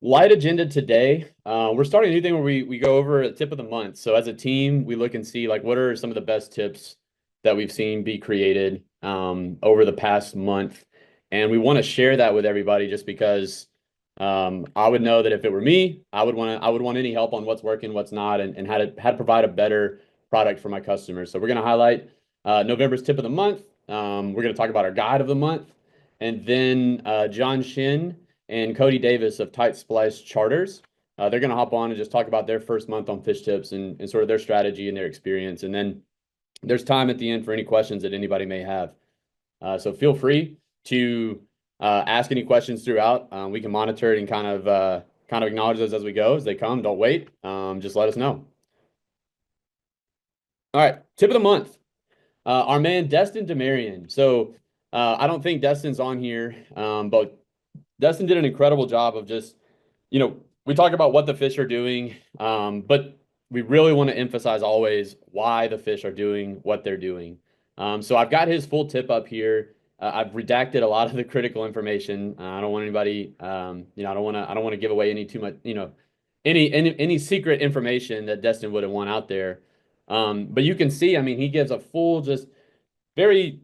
Light agenda today. We're starting a new thing where we go over a tip of the month. So as a team, we look and see like what are some of the best tips that we've seen be created over the past month, and we want to share that with everybody just because I would know that if it were me, I would want any help on what's working, what's not, and how to provide a better product for my customers. So we're going to highlight November's tip of the month. We're going to talk about our guide of the month, and then John Shin and Cody Davis of Tight Splice Charters. They're going to hop on and just talk about their first month on FishTips and sort of their strategy and their experience. And then there's time at the end for any questions that anybody may have. So feel free to ask any questions throughout. We can monitor it and kind of acknowledge those as we go as they come. Don't wait. Just let us know. All right, tip of the month. Our man Destin Demarion. So I don't think Destin's on here, but Destin did an incredible job of just, we talk about what the fish are doing, but we really want to emphasize always why the fish are doing what they're doing. So I've got his full tip up here. I've redacted a lot of the critical information. I don't want anybody, I don't want to give away any too much, any secret information that Destin wouldn't want out there. But you can see, I mean, he gives a full, just very,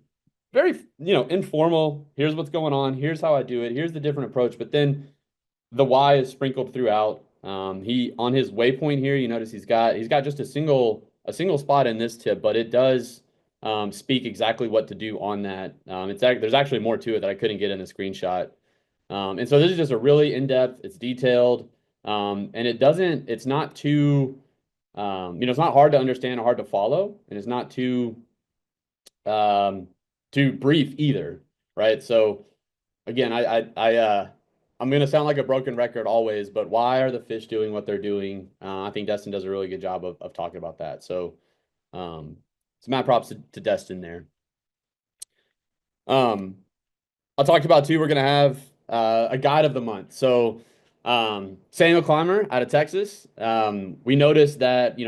very, informal. Here's what's going on. Here's how I do it. Here's the different approach. But then the why is sprinkled throughout. He on his waypoint here, you notice he's got just a single spot in this tip, but it does speak exactly what to do on that. There's actually more to it that I couldn't get in the screenshot. And so this is just a really in-depth. It's detailed, and it's not too, it's not hard to understand or hard to follow, and it's not um, too brief either, right? So again, I'm gonna sound like a broken record always, but why are the fish doing what they're doing? I think Destin does a really good job of talking about that. So, mad props to Destin there. Um, I'll talk about too. We're gonna have a guide of the month. So, Samuel Climer out of Texas. We noticed that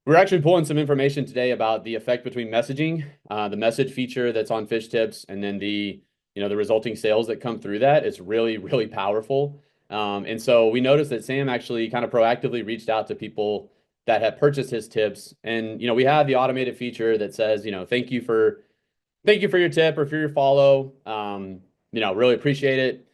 we're actually pulling some information today about the effect between messaging, the message feature that's on FishTips, and then the resulting sales that come through that. It's really, really powerful. And so we noticed that Sam actually kind of proactively reached out to people that had purchased his tips. And, we have the automated feature that says, thank you for your tip or for your follow. Really appreciate it.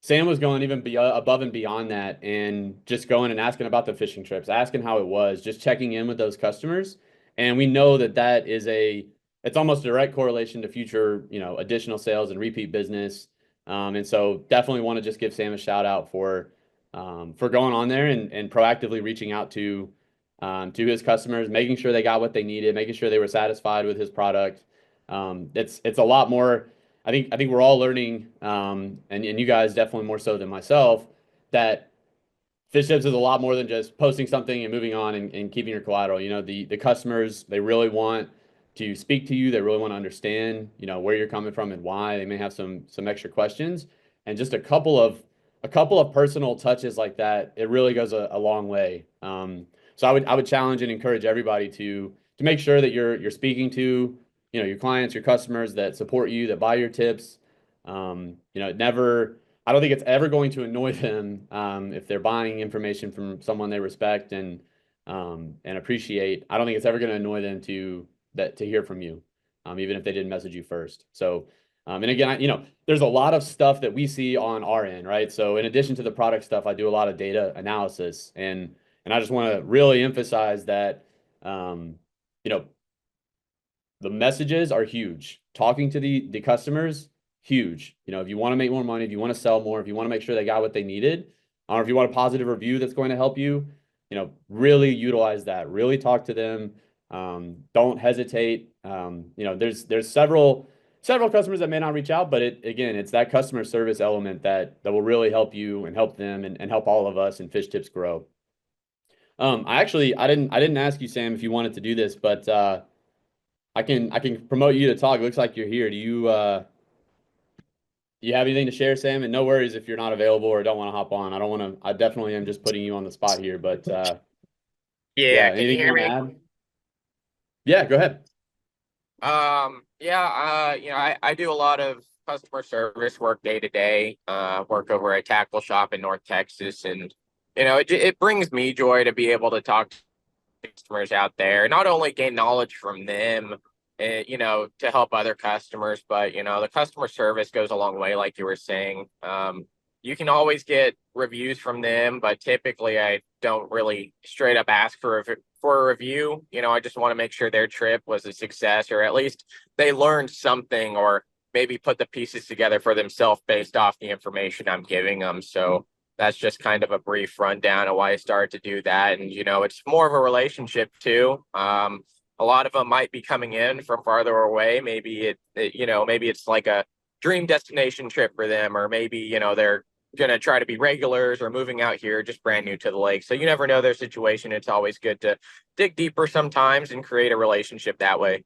Sam was going even above and beyond that and just going and asking about the fishing trips, asking how it was, just checking in with those customers. And we know that it's almost a direct correlation to future, additional sales and repeat business. And so definitely want to just give Sam a shout out for going on there and proactively reaching out to his customers, making sure they got what they needed, making sure they were satisfied with his product. It's a lot more. I think we're all learning, and you guys definitely more so than myself, that fish tips is a lot more than just posting something and moving on and keeping your collateral. The customers, they really want to speak to you. They really want to understand, where you're coming from and why. They may have some extra questions, and just a couple of personal touches like that, it really goes a long way. So I would challenge and encourage everybody to make sure that you're speaking to your clients, your customers that support you, that buy your tips. I don't think it's ever going to annoy them if they're buying information from someone they respect and appreciate. I don't think it's ever going to annoy them to hear from you, even if they didn't message you first. So, and again, there's a lot of stuff that we see on our end, right? So, in addition to the product stuff, I do a lot of data analysis, and I just want to really emphasize that, you know, the messages are huge. Talking to the customers, huge. If you want to make more money, if you want to sell more, if you want to make sure they got what they needed, or if you want a positive review that's going to help you, really utilize that. Really talk to them. Don't hesitate. There's several customers that may not reach out, but it's that customer service element that will really help you and help them and help all of us and Fish Tips grow. I didn't ask you, Sam, if you wanted to do this, but I can promote you to talk. It looks like you're here. Do you have anything to share, Sam? And no worries if you're not available or don't want to hop on. I don't want to. I definitely am just putting you on the spot here, but yeah, Yeah, can you anything you hear want to me? add? Yeah, go ahead. Yeah, I do a lot of customer service work day to day, work over a tackle shop in North Texas. And, it brings me joy to be able to talk to customers out there, not only gain knowledge from them, to help other customers, but, the customer service goes a long way, like you were saying. You can always get reviews from them, but typically I don't really straight up ask for a review. I just want to make sure their trip was a success, or at least they learned something, or maybe put the pieces together for themselves based off the information I'm giving them. So that's just kind of a brief rundown of why I started to do that. And, it's more of a relationship too. A lot of them might be coming in from farther away. Maybe maybe it's like a dream destination trip for them, or maybe, they're going to try to be regulars or moving out here just brand new to the lake. So you never know their situation. It's always good to dig deeper sometimes and create a relationship that way.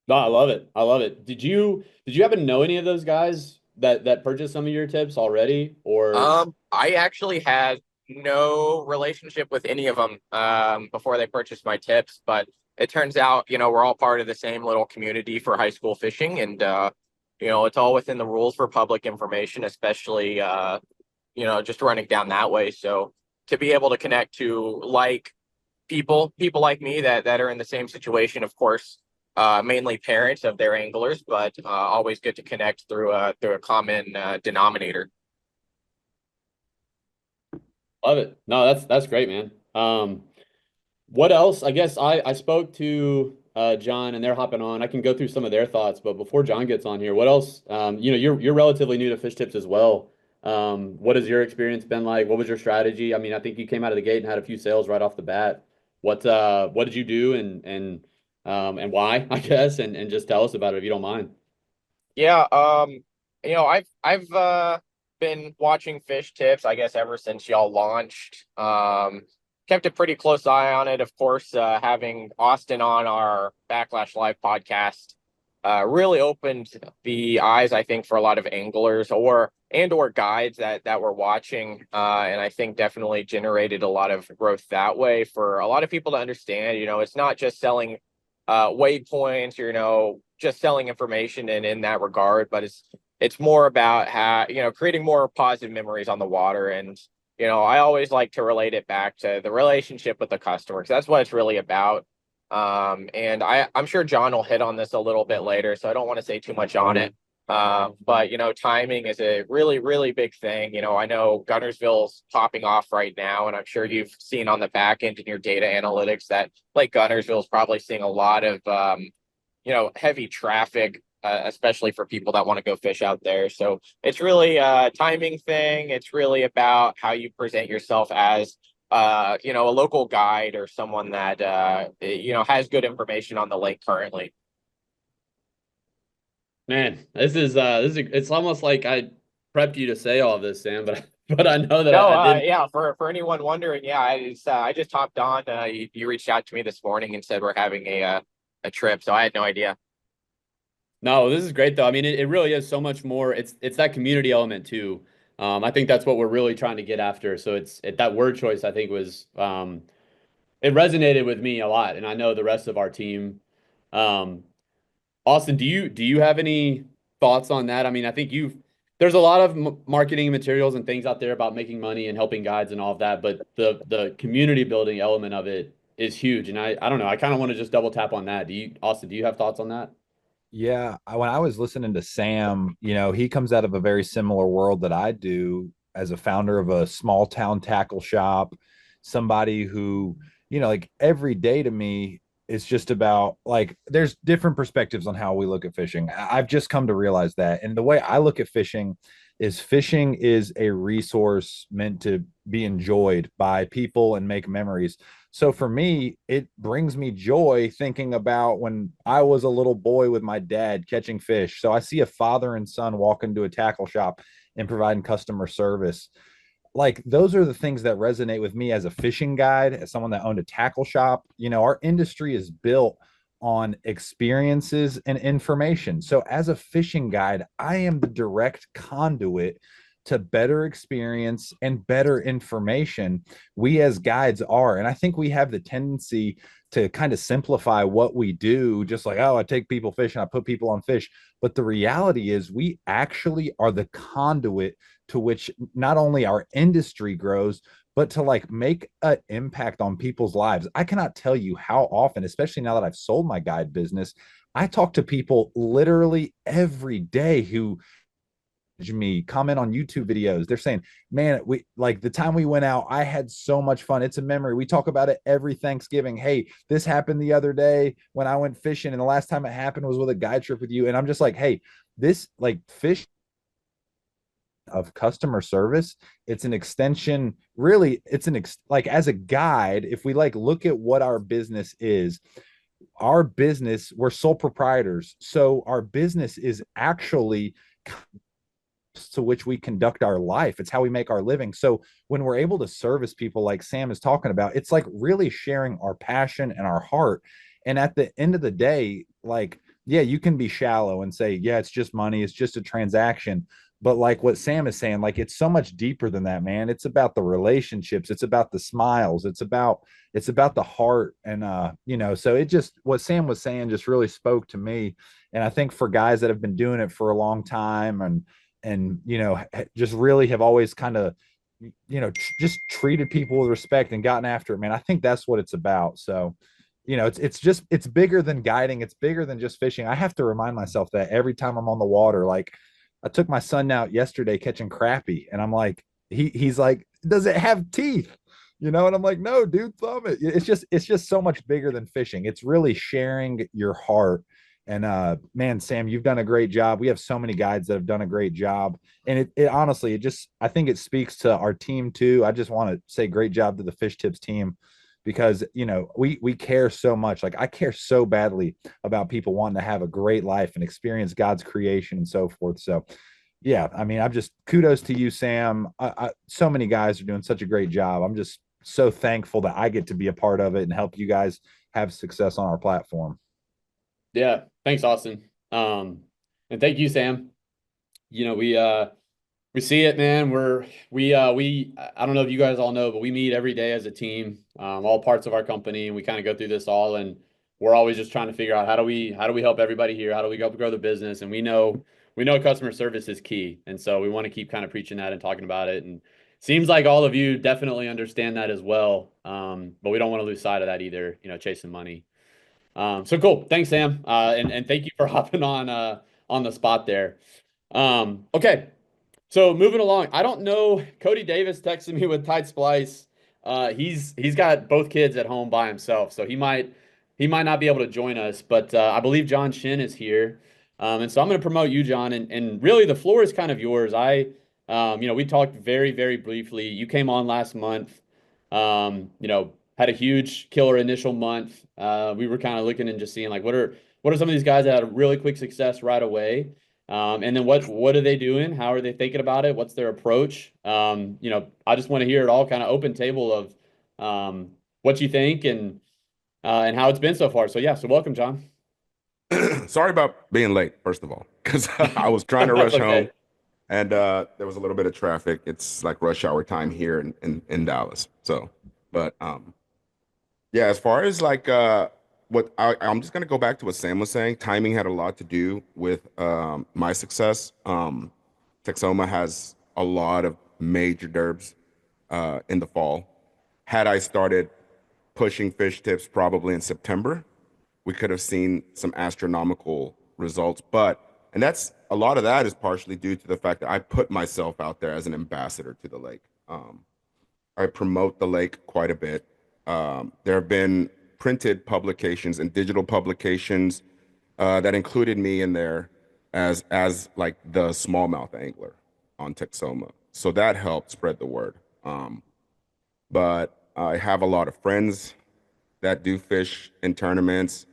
No, I love it. I love it. Did you happen to know any of those guys that purchased some of your tips already, or? I actually had no relationship with any of them before they purchased my tips, but it turns out, we're all part of the same little community for high school fishing, and it's all within the rules for public information, especially just running down that way. So to be able to connect to people like me that are in the same situation, of course, mainly parents of their anglers, but always good to connect through a common denominator. Love it. No, that's great, man. What else? I guess I spoke to John and they're hopping on. I can go through some of their thoughts, but before John gets on here, what else? You're relatively new to Fish Tips as well. What has your experience been like? What was your strategy? I mean, I think you came out of the gate and had a few sales right off the bat. What did you do and why, I guess, and just tell us about it if you don't mind. Yeah, I've been watching Fish Tips, I guess, ever since y'all launched. Kept a pretty close eye on it, of course. Having Austin on our Backlash Live podcast really opened the eyes, I think, for a lot of anglers or guides that were watching, and I think definitely generated a lot of growth that way for a lot of people to understand. It's not just selling waypoints, or just selling information and in that regard, but it's more about how creating more positive memories on the water. And I always like to relate it back to the relationship with the customer, because that's what it's really about. And I'm sure John will hit on this a little bit later, so I don't want to say too much on it. But timing is a really, really big thing. I know Gunnersville's popping off right now, and I'm sure you've seen on the back end in your data analytics that Lake Gunnersville is probably seeing a lot of heavy traffic, especially for people that want to go fish out there. So it's really a timing thing. It's really about how you present yourself as a local guide or someone that has good information on the lake currently. Man, it's almost like I prepped you to say all this, Sam, but but I know that No, I didn't. yeah, for anyone wondering, yeah, I just hopped on. You reached out to me this morning and said we're having a trip, so I had no idea. No, this is great though. I mean, it really is so much more. It's that community element too. I think that's what we're really trying to get after. So that word choice I think was it resonated with me a lot, and I know the rest of our team. Um, Austin, do you have any thoughts on that? I mean, I think there's a lot of marketing materials and things out there about making money and helping guides and all of that, but the community building element of it is huge. And I don't know. I kind of want to just double tap on that. Austin, do you have thoughts on that? Yeah, when I was listening to Sam, he comes out of a very similar world that I do as a founder of a small town tackle shop, somebody who, like every day to me, it's just about like there's different perspectives on how we look at fishing. I've just come to realize that. And the way I look at fishing is a resource meant to be enjoyed by people and make memories. So for me, it brings me joy thinking about when I was a little boy with my dad catching fish. So I see a father and son walk into a tackle shop and providing customer service. Like those are the things that resonate with me as a fishing guide, as someone that owned a tackle shop. Our industry is built on experiences and information. So as a fishing guide, I am the direct conduit to better experience and better information. We as guides are. And I think we have the tendency to kind of simplify what we do, just like, oh, I take people fishing, I put people on fish. But the reality is, we actually are the conduit to which not only our industry grows, but to like make an impact on people's lives. I cannot tell you how often, especially now that I've sold my guide business, I talk to people literally every day who me comment on YouTube videos. They're saying, man, we like the time we went out, I had so much fun. It's a memory. We talk about it every Thanksgiving. Hey, this happened the other day when I went fishing, and the last time it happened was with a guide trip with you. And I'm just like, hey, this like fish of customer service, it's an extension, really. It's like, as a guide, if we like look at what our business is, our business, we're sole proprietors, so our business is actually to which we conduct our life. It's how we make our living. So when we're able to service people like Sam is talking about, it's like really sharing our passion and our heart. And at the end of the day, like, yeah, you can be shallow and say, yeah, it's just money, it's just a transaction. But like what Sam is saying, like, it's so much deeper than that, man. It's about the relationships, it's about the smiles, it's about the heart. And so it just, what Sam was saying just really spoke to me. And I think for guys that have been doing it for a long time, and just really have always kind of just treated people with respect and gotten after it, man, I think that's what it's about. So it's bigger than guiding, it's bigger than just fishing. I have to remind myself that every time I'm on the water. Like, I took my son out yesterday catching crappie, and I'm like, he's like, does it have teeth? And I'm like, no, dude, thumb it. It's just so much bigger than fishing. It's really sharing your heart. And man, Sam, you've done a great job. We have so many guides that have done a great job. And it honestly, I think it speaks to our team too. I just want to say great job to the FishTips team, because we care so much. Like, I care so badly about people wanting to have a great life and experience God's creation and so forth. So yeah, I mean, I'm just, kudos to you, Sam. So many guys are doing such a great job. I'm just so thankful that I get to be a part of it and help you guys have success on our platform. Yeah, thanks, Austin. And thank you, Sam. We see it, man. We I don't know if you guys all know, but we meet every day as a team, all parts of our company, and we kind of go through this all, and we're always just trying to figure out how do we help everybody here? How do we help grow the business? And we know customer service is key, and so we want to keep kind of preaching that and talking about it. And seems like all of you definitely understand that as well. But we don't want to lose sight of that either, chasing money. So cool. Thanks, Sam. And thank you for hopping on the spot there. Okay. So moving along, I don't know. Cody Davis texted me with tight splice. He's got both kids at home by himself, so he might not be able to join us. But I believe John Shin is here, and so I'm going to promote you, John. And really, the floor is kind of yours. We talked very very briefly. You came on last month. Had a huge killer initial month. We were kind of looking and just seeing like what are some of these guys that had really quick success right away. And then what are they doing? How are they thinking about it? What's their approach? I just want to hear it all, kind of open table of what you think and how it's been so far. So yeah, so welcome, John. Sorry about being late, first of all, because I was trying to That's rush okay. home and there was a little bit of traffic. It's like rush hour time here in Dallas. So, but yeah, as far as like I'm just gonna go back to what Sam was saying. Timing had a lot to do with my success. Texoma has a lot of major derbs in the fall. Had I started pushing fish tips probably in September, we could have seen some astronomical results. And that's a lot of that is partially due to the fact that I put myself out there as an ambassador to the lake. I promote the lake quite a bit. There have been printed publications and digital publications that included me in there as like the smallmouth angler on Texoma. So that helped spread the word. But I have a lot of friends that do fish in tournaments.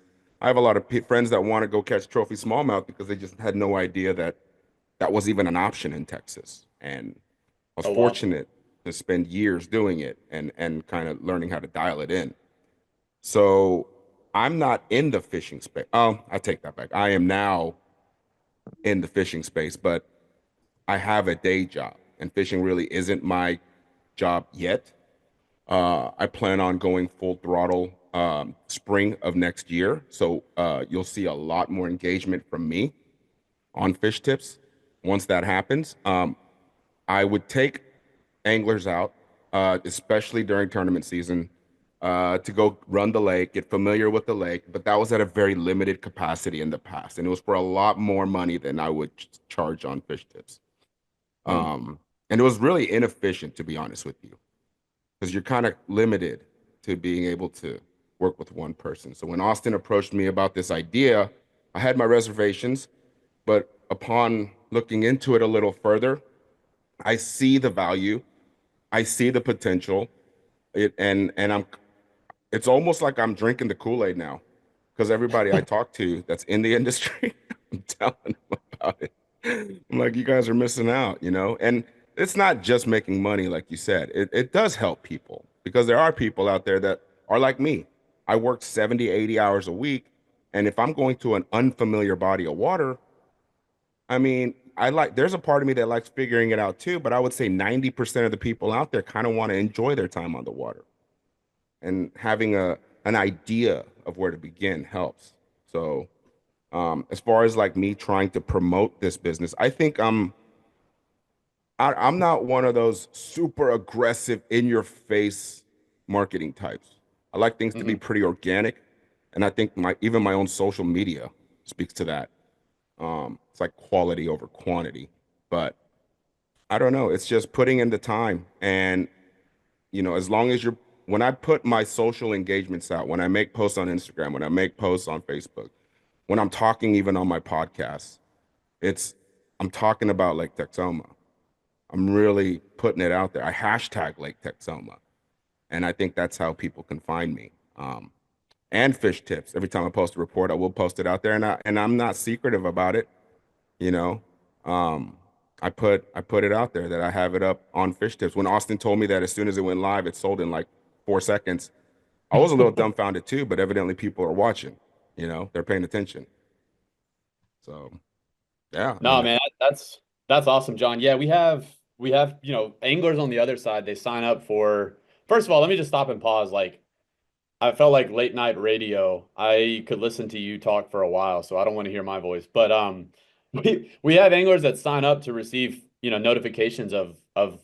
I have a lot of friends that want to go catch trophy smallmouth because they just had no idea that that was even an option in Texas. And I was Oh wow. fortunate to spend years doing it and kind of learning how to dial it in. So I'm not in the fishing space. Oh, I take that back. I am now in the fishing space, but I have a day job. and fishing really isn't my job yet. I plan on going full throttle spring of next year. So you'll see a lot more engagement from me on Fish Tips once that happens. I would take anglers out, especially during tournament season, to go run the lake, get familiar with the lake. But that was at a very limited capacity in the past, and it was for a lot more money than I would charge on Fish Tips. And it was really inefficient, to be honest with you, because you're kind of limited to being able to work with one person. So when Austin approached me about this idea, I had my reservations, but upon looking into it a little further, I see the value, I see the potential. And it's almost like I'm drinking the Kool-Aid now, because everybody I talk to that's in the industry, I'm telling them about it. I'm like, you guys are missing out, you know? And it's not just making money, like you said. It does help people, because there are people out there that are like me. I work 70, 80 hours a week. And if I'm going to an unfamiliar body of water, I mean, there's a part of me that likes figuring it out too, but I would say 90% of the people out there kind of want to enjoy their time on the water. And having an idea of where to begin helps. So, as far as like me trying to promote this business, I think I'm not one of those super aggressive, in your face marketing types. I like things to be pretty organic, and I think even my own social media speaks to that. It's like quality over quantity, but I don't know. It's just putting in the time, and as long as when I put my social engagements out, when I make posts on Instagram, when I make posts on Facebook, when I'm talking even on my podcast, I'm talking about Lake Texoma. I'm really putting it out there. I hashtag Lake Texoma, and I think that's how people can find me. And Fish Tips. Every time I post a report, I will post it out there, and I'm not secretive about it. You know, I put it out there that I have it up on Fish Tips. When Austin told me that as soon as it went live, it sold in like 4 seconds, I was a little dumbfounded too, but evidently people are watching, they're paying attention. So yeah, I No, mean, man, that's awesome, John. Yeah, we have, anglers on the other side. They sign up for, first of all, let me just stop and pause. Like, I felt like late night radio. I could listen to you talk for a while, so I don't want to hear my voice. But we have anglers that sign up to receive, notifications of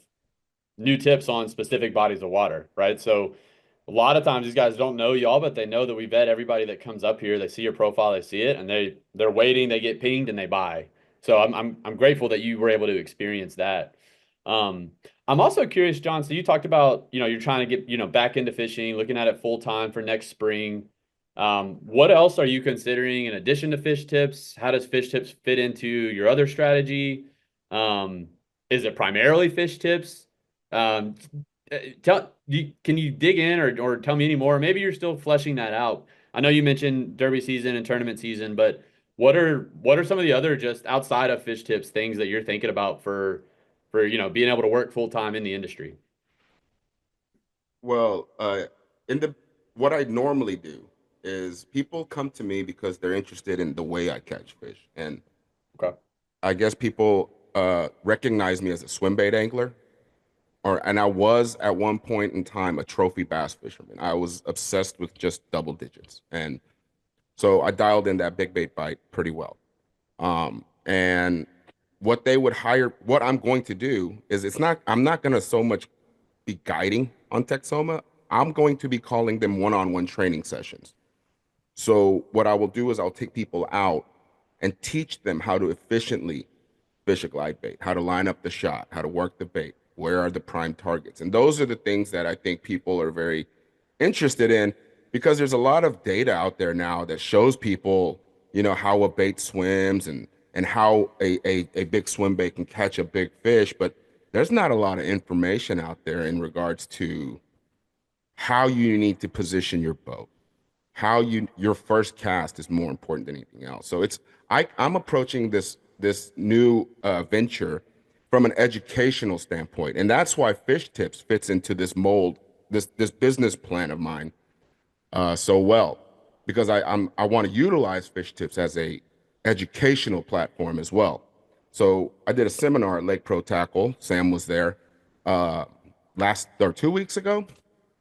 new tips on specific bodies of water, right? So a lot of times these guys don't know y'all, but they know that we vet everybody that comes up here. They see your profile, they see it, and they're waiting, they get pinged and they buy. So I'm grateful that you were able to experience that. I'm also curious, John. So you talked about, you're trying to get, back into fishing, looking at it full time for next spring. What else are you considering in addition to fish tips? How does fish tips fit into your other strategy? Um, is it primarily fish tips? Um, can you dig in or tell me any more? Maybe you're still fleshing that out. I know you mentioned derby season and tournament season, but what are some of the other just outside of fish tips things that you're thinking about for being able to work full time in the industry? well, in the what I normally do is people come to me because they're interested in the way I catch fish, and Okay. I guess people recognize me as a swim bait angler, and I was at one point in time a trophy bass fisherman. I was obsessed with just double digits, and so I dialed in that big bait bite pretty well. And what I'm going to do is I'm not going to so much be guiding on Texoma. I'm going to be calling them one-on-one training sessions. So what I will do is I'll take people out and teach them how to efficiently fish a glide bait, how to line up the shot, how to work the bait, where are the prime targets. And those are the things that I think people are very interested in, because there's a lot of data out there now that shows people, how a bait swims and how a big swim bait can catch a big fish. But there's not a lot of information out there in regards to how you need to position your boat, how your first cast is more important than anything else. So I'm approaching this new venture from an educational standpoint, and that's why Fish Tips fits into this mold, this business plan of mine, so well, because I want to utilize Fish Tips as a educational platform as well. So I did a seminar at Lake Pro Tackle. Sam was there uh, last or 2 weeks ago,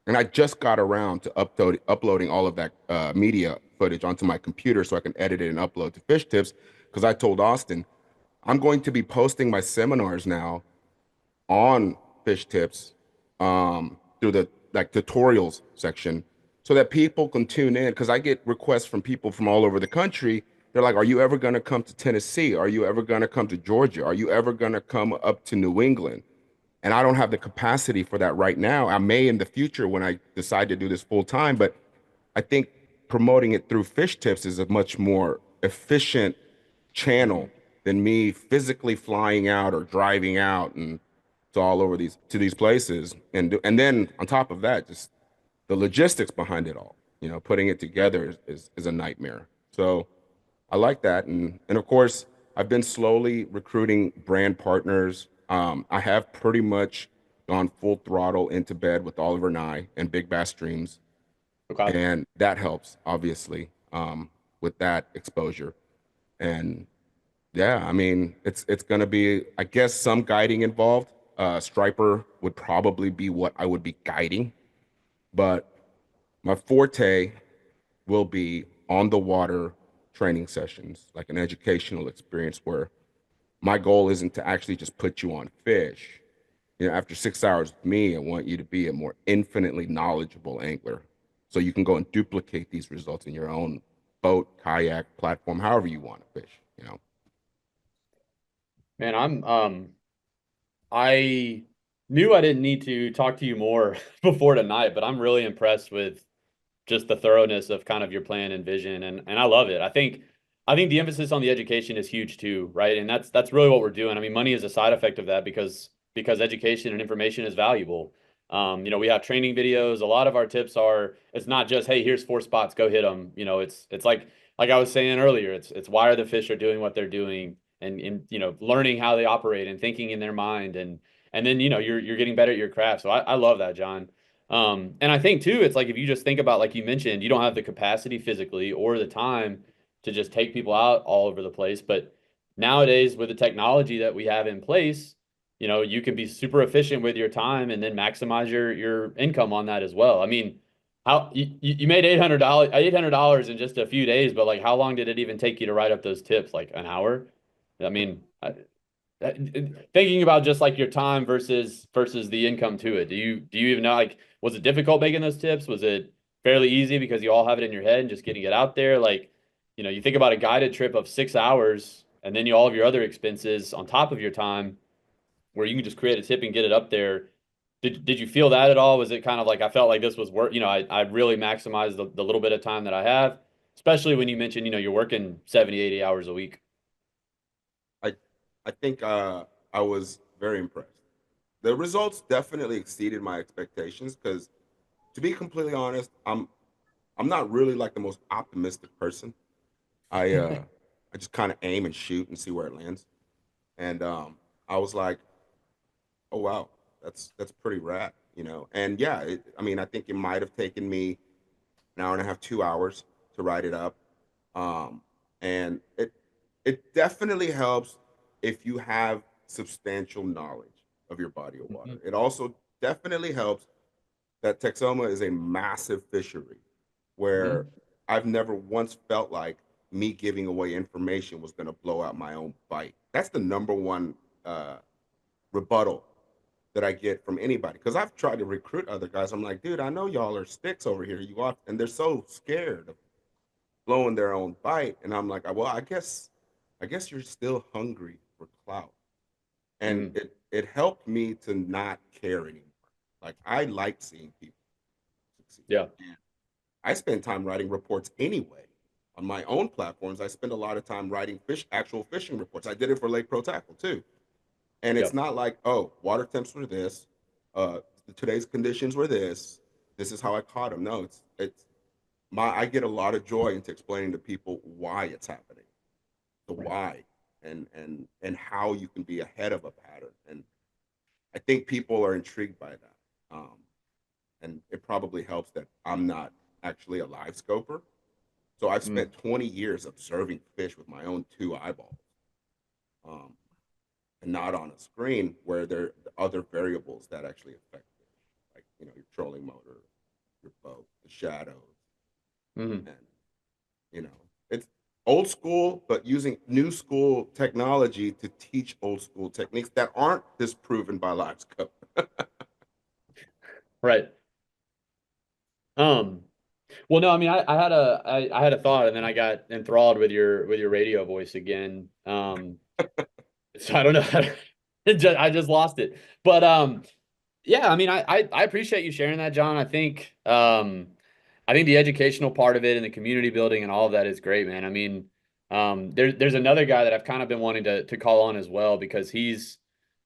and I just got around to uploading all of that media footage onto my computer so I can edit it and upload to Fish Tips. Because I told Austin I'm going to be posting my seminars now on Fish Tips through the like tutorials section so that people can tune in because I get requests from people from all over the country. They're like, are you ever going to come to Tennessee? Are you ever going to come to Georgia? Are you ever going to come up to New England? And I don't have the capacity for that right now. I may in the future when I decide to do this full time, but I think promoting it through Fish Tips is a much more efficient channel than me physically flying out or driving out and to all over these places. And then on top of that, just the logistics behind it all, putting it together is a nightmare. So I like that. And of course, I've been slowly recruiting brand partners. I have pretty much gone full throttle into bed with Oliver Nye and Big Bass Streams, Okay. and that helps obviously with that exposure. And yeah, I mean, it's gonna be, I guess, some guiding involved. Striper would probably be what I would be guiding, but my forte will be on the water training sessions, like an educational experience where my goal isn't to actually just put you on fish. After 6 hours with me, I want you to be a more infinitely knowledgeable angler. So you can go and duplicate these results in your own boat, kayak, platform, however you want to fish. Man, I knew I didn't need to talk to you more before tonight, but I'm really impressed with just the thoroughness of kind of your plan and vision, and I love it. I think the emphasis on the education is huge too, right? And that's really what we're doing. I mean, money is a side effect of that because education and information is valuable. We have training videos. A lot of our tips are it's not just, hey, here's 4 spots, go hit them. It's like I was saying earlier, it's why are the fish are doing what they're doing, and learning how they operate and thinking in their mind, and then you're getting better at your craft. So I love that, John. And I think too, it's like if you just think about, like you mentioned, you don't have the capacity physically or the time to just take people out all over the place. But nowadays, with the technology that we have in place, you can be super efficient with your time and then maximize your income on that as well. I mean, how you made $800 in just a few days, but like how long did it even take you to write up those tips? Like an hour? I mean, thinking about just like your time versus the income to it. Do you even know, like, was it difficult making those tips? Was it fairly easy because you all have it in your head and just getting it out there? Like, you think about a guided trip of 6 hours and then all of your other expenses on top of your time where you can just create a tip and get it up there. Did you feel that at all? Was it kind of like I felt like this was work, I really maximized the little bit of time that I have, especially when you mentioned, you're working 70, 80 hours a week. I I think I was very impressed. The results definitely exceeded my expectations because, to be completely honest, I'm not really like the most optimistic person. I just kind of aim and shoot and see where it lands. And I was like, oh wow, that's pretty rad. And yeah, I mean, I think it might have taken me an hour and a half, 2 hours to write it up. Um, and it definitely helps if you have substantial knowledge of your body of water. Mhm. It also definitely helps that Texoma is a massive fishery where Mhm. I've never once felt like me giving away information was going to blow out my own bite. That's the number one uh, rebuttal that I get from anybody because I've tried to recruit other guys. I'm like, dude, I know y'all are sticks over here. You are, and they're so scared of blowing their own bite. And I'm like, well, I guess you're still hungry for clout. And Mhm. it helped me to not care anymore. Like I like seeing people succeed. Yeah. And I spend time writing reports anyway. On my own platforms, I spend a lot of time writing actual fishing reports. I did it for Lake Pro Tackle too. And it's Yep. not like, oh, water temps were this, uh, today's conditions were this. This is how I caught them. No, it's I get a lot of joy into explaining to people why it's happening, the Right. why, and how you can be ahead of a pattern. And I think people are intrigued by that. And it probably helps that I'm not actually a live scoper. So I've Mm. spent 20 years observing fish with my own two eyeballs. Um, and not on a screen where there are other variables that actually affect it, like your trolling motor, your boat, the shadows, Mhm. and it's old school, but using new school technology to teach old school techniques that aren't disproven by live scope. Right. Um, well, no, I mean, I had a thought, and then I got enthralled with your radio voice again. So I don't know. I just lost it. But yeah, I mean, I appreciate you sharing that, John. I think the educational part of it and the community building and all of that is great, man. I mean, there's another guy that I've kind of been wanting to call on as well because he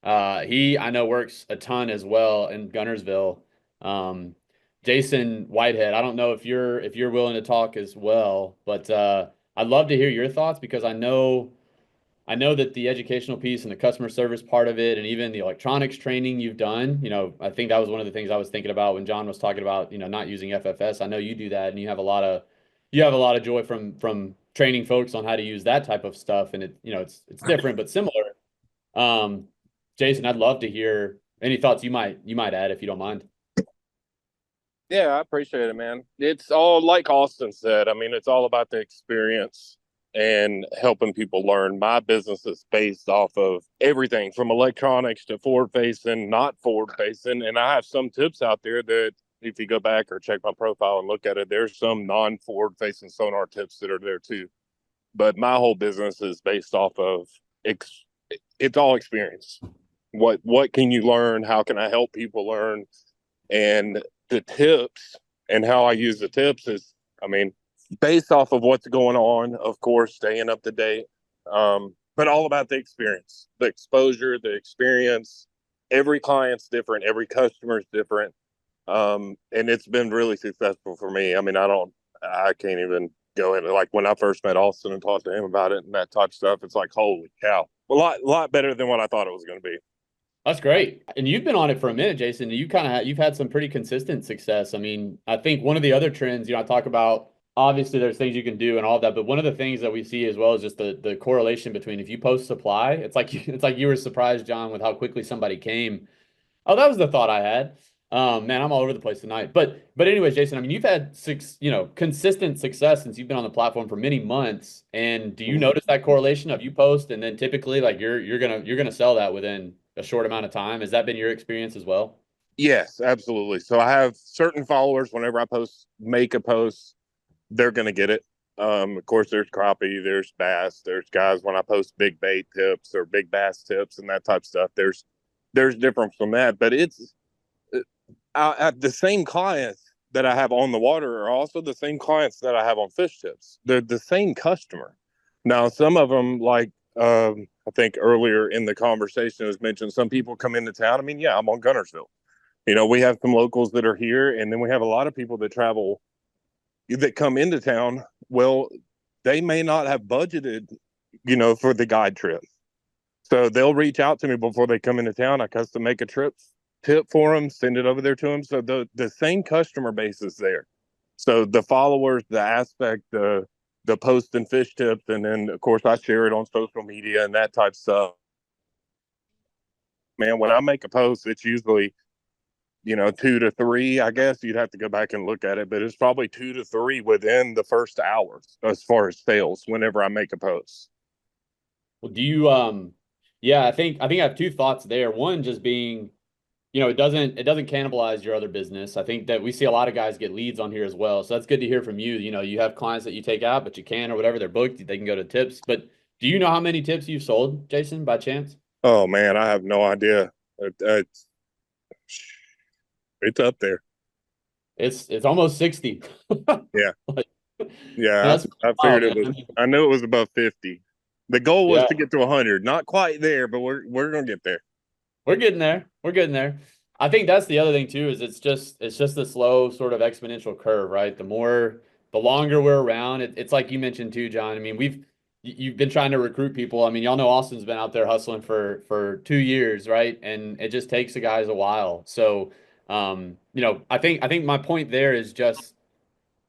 I know works a ton as well in Gunnersville. Um, Jason Whitehead. I don't know if you're willing to talk as well, but I'd love to hear your thoughts because I know that the educational piece and the customer service part of it, and even the electronics training you've done, I think that was one of the things I was thinking about when John was talking about, not using FFS. I know you do that, and you have a lot of joy from training folks on how to use that type of stuff, and it's different but similar. Um, Jason, I'd love to hear any thoughts you might add if you don't mind. Yeah, I appreciate it, man. It's all like Austin said. I mean, it's all about the experience and helping people learn. My business is based off of everything from electronics to forward facing, not forward facing. And I have some tips out there that if you go back or check my profile and look at it, there's some non forward facing sonar tips that are there too. But my whole business is based off of it's all experience. What can you learn? How can I help people learn? And the tips and how I use the tips is, I mean, based off of what's going on, of course, staying up to date, but all about the experience, the exposure, the experience. Every client's different, every customer's different, and it's been really successful for me. I mean, I can't even go into like when I first met Austin and talked to him about it and that type of stuff. It's like, holy cow, a lot better than what I thought it was going to be. That's great. And you've been on it for a minute, Jason. You've had some pretty consistent success. I mean, I think one of the other trends, I talk about obviously there's things you can do and all of that, but one of the things that we see as well is just the correlation between if you post supply, it's like you were surprised, John, with how quickly somebody came. Oh, that was the thought I had. Man, I'm all over the place tonight. But anyways, Jason, I mean, you've had consistent success since you've been on the platform for many months. And do you notice that correlation of you post and then typically like you're gonna sell that within a short amount of time? Has that been your experience as well? Yes, absolutely. So I have certain followers. Whenever I make a post, they're going to get it. Of course, there's crappie, there's bass, there's guys when I post big bait tips or big bass tips and that type of stuff. There's difference from that, but it's the same clients that I have on the water are also the same clients that I have on fish tips. They're the same customer. Now, some of them, like I think earlier in the conversation, was mentioned, some people come into town. I mean, yeah, I'm on Gunnersville. We have some locals that are here, and then we have a lot of people that travel that come into town. Well, they may not have budgeted, for the guide trip. So they'll reach out to me before they come into town. I custom make a tip for them, send it over there to them. So the same customer base is there. So the followers, the aspect, the post and fish tips, and then of course I share it on social media and that type of stuff. Man, when I make a post, it's usually 2 to 3. I guess you'd have to go back and look at it, but it's probably 2 to 3 within the first hour as far as sales whenever I make a post. Well, do you yeah, I think I have two thoughts there. One just being, it doesn't cannibalize your other business. I think that we see a lot of guys get leads on here as well. So that's good to hear from you. You have clients that you take out, but you can or whatever, they're booked, they can go to tips. But do you know how many tips you've sold, Jason, by chance? Oh man, I have no idea. It's up there. It's almost 60. Yeah. Like, Yeah, that's I wild, figured it man. was. I mean, I knew it was above 50. The goal was yeah. to get to 100. Not quite there, but we're gonna get there. We're getting there. We're getting there. I think that's the other thing too, is it's just the slow sort of exponential curve, right? The longer we're around, it's like you mentioned too, John. I mean, you've been trying to recruit people. I mean, y'all know Austin's been out there hustling for 2 years, right? And it just takes the guys a while. So, I think my point there is just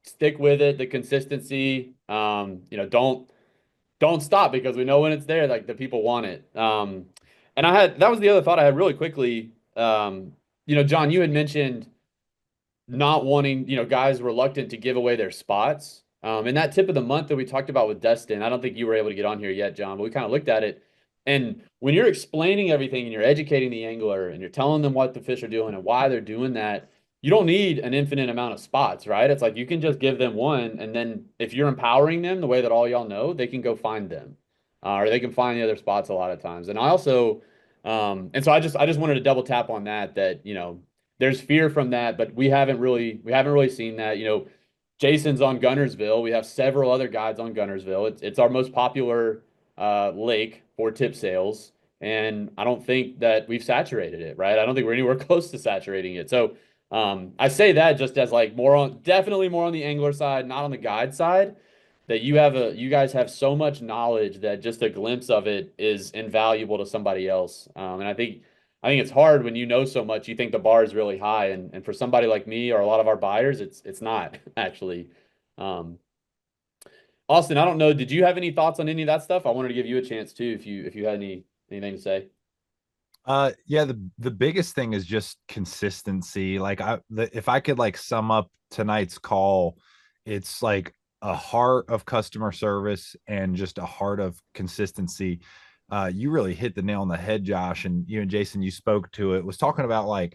stick with it, the consistency. Don't stop because we know when it's there, like the people want it. And that was the other thought I had really quickly. John, you had mentioned not wanting, guys reluctant to give away their spots. And that tip of the month that we talked about with Destin, I don't think you were able to get on here yet, John, but we kind of looked at it. And when you're explaining everything and you're educating the angler and you're telling them what the fish are doing and why they're doing that, you don't need an infinite amount of spots, right? It's like you can just give them one, and then if you're empowering them the way that all y'all know, they can go find them, or they can find the other spots a lot of times. And I also, and so I just wanted to double tap on that there's fear from that, but we haven't really seen that. Jason's on Gunnersville. We have several other guides on Gunnersville. It's our most popular lake for tip sales, and I don't think that we've saturated it, right? I don't think we're anywhere close to saturating it. So I say that just as like definitely more on the angler side, not on the guide side. That you guys have so much knowledge that just a glimpse of it is invaluable to somebody else. And I think it's hard when you know so much, you think the bar is really high. And for somebody like me or a lot of our buyers, it's not actually. Um, Austin, I don't know. Did you have any thoughts on any of that stuff? I wanted to give you a chance too, if you had anything to say. Yeah, the biggest thing is just consistency. Like if I could like sum up tonight's call, it's like a heart of customer service and just a heart of consistency. You really hit the nail on the head, Josh, and you and Jason, you spoke to it, was talking about like,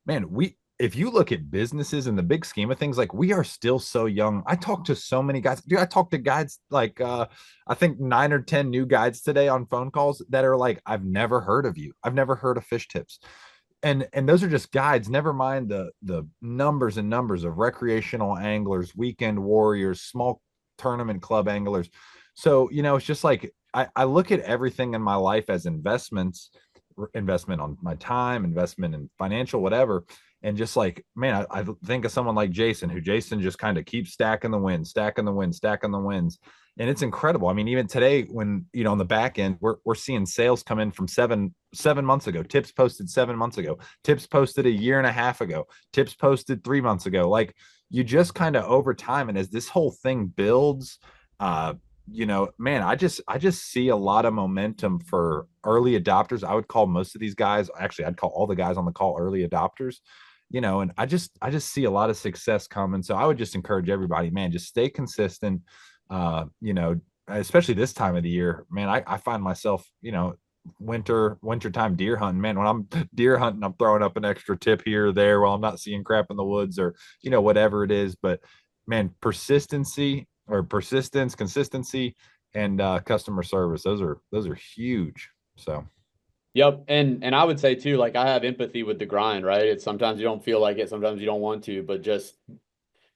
man, if you look at businesses in the big scheme of things, like we are still so young. I talk to so many guys. Dude, I talk to guides like I think 9 or 10 new guides today on phone calls that are like, I've never heard of you. I've never heard of FishTips. And those are just guides, never mind the numbers and numbers of recreational anglers, weekend warriors, small tournament club anglers. So, it's just like I look at everything in my life as investments, investment on my time, investment in financial, whatever. And just like, man, I think of someone like Jason, who Jason just kind of keeps stacking the wins, stacking the wins, stacking the wins. And it's incredible. I mean, even today, when, on the back end, we're seeing sales come in from 7 months ago. Tips posted 7 months ago. Tips posted a year and a half ago. Tips posted 3 months ago. Like you just kind of over time. And as this whole thing builds, man, I just see a lot of momentum for early adopters. I would call most of these guys, actually, I'd call all the guys on the call early adopters, and I just see a lot of success coming. So I would just encourage everybody, man, just stay consistent. Especially this time of the year, man, I find myself, wintertime deer hunting, man, when I'm deer hunting, I'm throwing up an extra tip here or there while I'm not seeing crap in the woods or, whatever it is. But man, persistence, consistency, and customer service. Those are huge. So Yep. And I would say too, like I have empathy with the grind, right? It's sometimes you don't feel like it, sometimes you don't want to, but just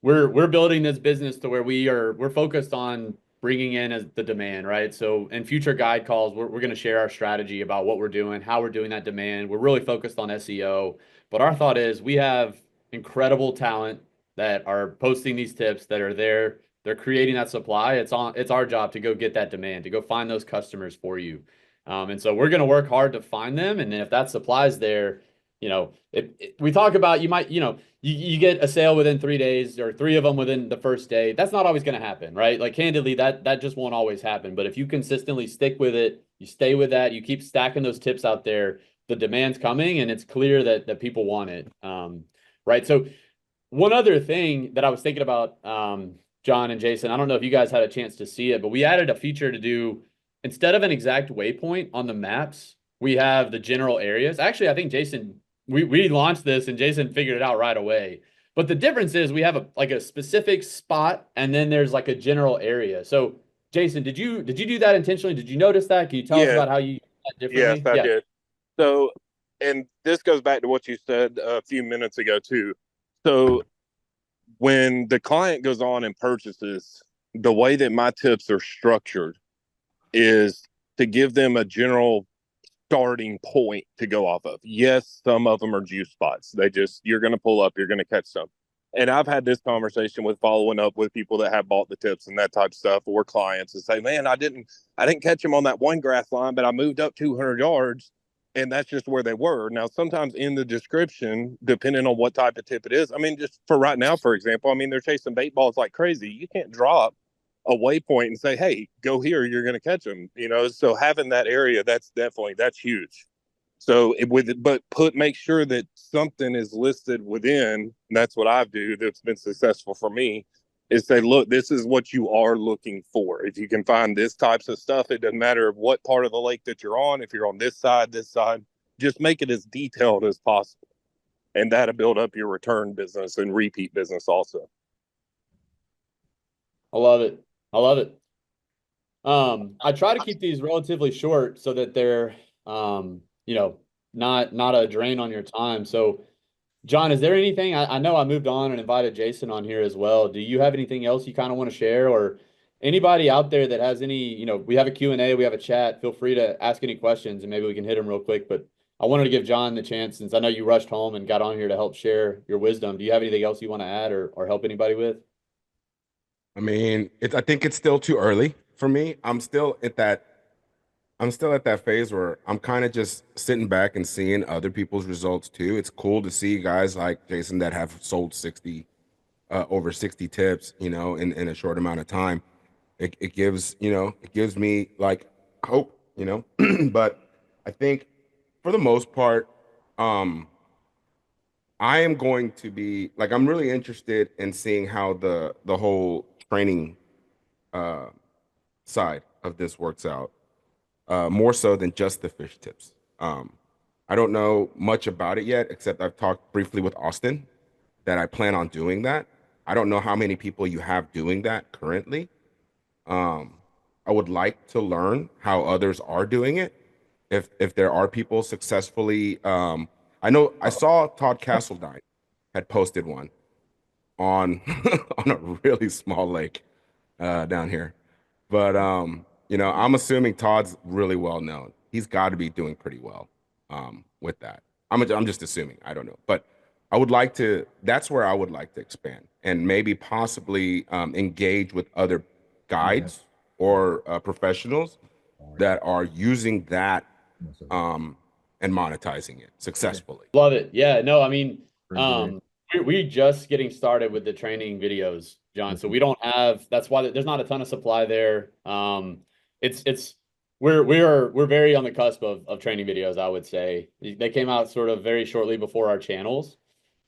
we're building this business to where we're focused on bringing in as the demand, right? So in future guide calls, we're going to share our strategy about what we're doing, how we're doing that demand. We're really focused on SEO, but our thought is we have incredible talent that are posting these tips that are there. They're creating that supply. It's our job to go get that demand, to go find those customers for you. And so we're going to work hard to find them. And then if that supply's there, we talk about you might, you get a sale within 3 days or three of them within the first day. That's not always going to happen, right? Like candidly, that just won't always happen. But if you consistently stick with it, you stay with that, you keep stacking those tips out there, the demand's coming and it's clear that people want it. Right. So one other thing that I was thinking about, John and Jason, I don't know if you guys had a chance to see it, but we added a feature to do instead of an exact waypoint on the maps, we have the general areas. Actually, I think Jason, we launched this and Jason figured it out right away. But the difference is we have a specific spot and then there's like a general area. So Jason, did you do that intentionally? Did you notice that? Can you tell us Yeah, about how you did that yes, differently? I Yeah. did. So, and this goes back to what you said a few minutes ago too. So when the client goes on and purchases, the way that my tips are structured is to give them a general starting point to go off of. Yes, some of them are juice spots. You're going to pull up, you're going to catch some. And I've had this conversation with following up with people that have bought the tips and that type of stuff, or clients, and say, man, I didn't catch them on that one grass line, but I moved up 200 yards and that's just where they were. Now, sometimes in the description, depending on what type of tip it is, I mean, just for right now, for example, I mean, they're chasing bait balls like crazy. You can't drop a waypoint and say, hey, go here, you're going to catch them. So having that area, that's huge. So make sure that something is listed within, and that's what I do that's been successful for me, is say, look, this is what you are looking for. If you can find this types of stuff, it doesn't matter what part of the lake that you're on, if you're on this side, just make it as detailed as possible. And that'll build up your return business and repeat business also. I love it. I love it. I try to keep these relatively short so that they're, you know, not a drain on your time. So, John, is there anything? I know I moved on and invited Jason on here as well. Do you have anything else you kind of want to share, or anybody out there that has any? We have a Q&A, we have a chat. Feel free to ask any questions, and maybe we can hit them real quick. But I wanted to give John the chance, since I know you rushed home and got on here to help share your wisdom. Do you have anything else you want to add or help anybody with? I mean, I think it's still too early for me. I'm still at that phase where I'm kind of just sitting back and seeing other people's results too. It's cool to see guys like Jason that have sold over 60 tips, in a short amount of time. It gives, it gives me like hope, but I think for the most part, I am going to be like, I'm really interested in seeing how the whole training uh, side of this works out, more so than just the fish tips. I don't know much about it yet, except I've talked briefly with Austin that I plan on doing that. I don't know how many people you have doing that currently. Um, I would like to learn how others are doing it. If there are people successfully, I know I saw Todd Castledine had posted one on on a really small lake down here. But I'm assuming Todd's really well known. He's got to be doing pretty well with that. I'm just assuming. I don't know, but I would like to. That's where I would like to expand and maybe possibly engage with other guides or professionals that are using that and monetizing it successfully. Love it. Yeah, no, I mean, we just getting started with the training videos, John. So we don't have, that's why there's not a ton of supply there. It's we're very on the cusp of training videos, I would say. They came out sort of very shortly before our channels.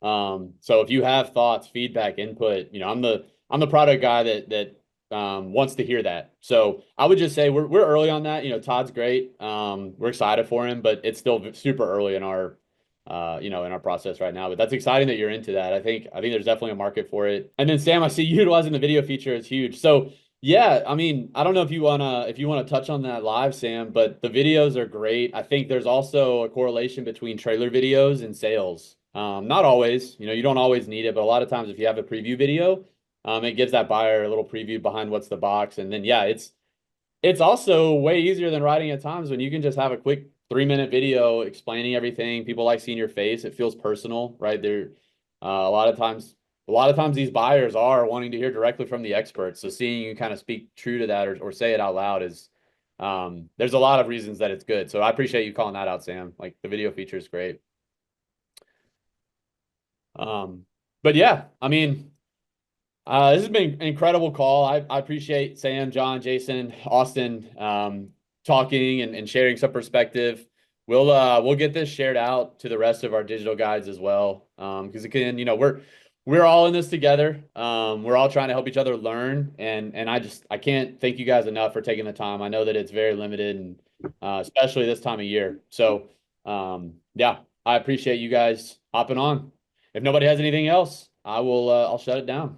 So if you have thoughts, feedback, input, I'm the product guy that wants to hear that. So I would just say we're early on that. Todd's great. We're excited for him, but it's still super early in our in our process right now. But that's exciting that you're into that. I think there's definitely a market for it. And then Sam, I see you utilizing the video feature is huge. So yeah, I mean, I don't know if you wanna touch on that live, Sam, but the videos are great. I think there's also a correlation between trailer videos and sales. Not always, you don't always need it, but a lot of times if you have a preview video, it gives that buyer a little preview behind what's the box. And then yeah, it's also way easier than writing at times when you can just have a quick 3-minute video explaining everything. People like seeing your face. It feels personal, right? A lot of times these buyers are wanting to hear directly from the experts. So seeing you kind of speak true to that or say it out loud is there's a lot of reasons that it's good. So I appreciate you calling that out, Sam. Like the video feature is great. But yeah, I mean, this has been an incredible call. I appreciate Sam, John, Jason, Austin talking and sharing some perspective. We'll get this shared out to the rest of our digital guides as well. Because again, we're all in this together. We're all trying to help each other learn, and I can't thank you guys enough for taking the time. I know that it's very limited, and especially this time of year. So yeah, I appreciate you guys hopping on. If nobody has anything else, I'll shut it down.